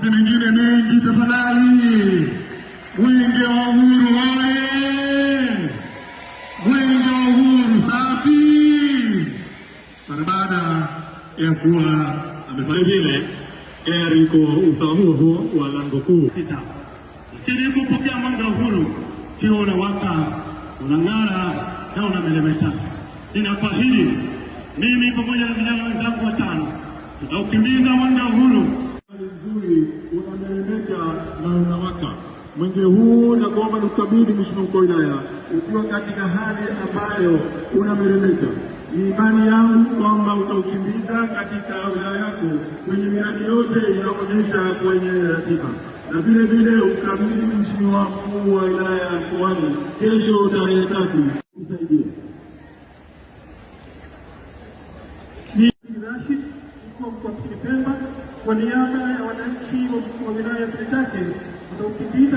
na mengine mengi. Tafadhali, Mwenge wa Uhuru oye! Mwenge wa Uhuru safi! Mara baada ya kuwa amefanya vile Eriko usawa huo wa lango kuu sita, lakini kupokea mwenge wa uhuru kiwa unawaka, unang'ara na unameremeta. Ninakuahidi mimi pamoja na vijana wenzangu watano tutaukimbiza mwenge wa uhuru nzuri, unameremeta na unawaka. Mwenge huu nakuomba nikukabidhi Mheshimiwa Mkuu wa Wilaya ukiwa katika hali ambayo unameremeta. Ni imani yangu kwamba utaukimbiza katika wilaya yako kwenye miradi yote inayoonyesha kwenye ratiba, na vile vile ukabidhi Mheshimiwa Mkuu wa Wilaya ya Mkoani kesho tarehe 3 usaidie. Ni Rashid mkuu wa mkoa wa Pemba kwa niaba ya wananchi wa wilaya ya Pemba utaukimbiza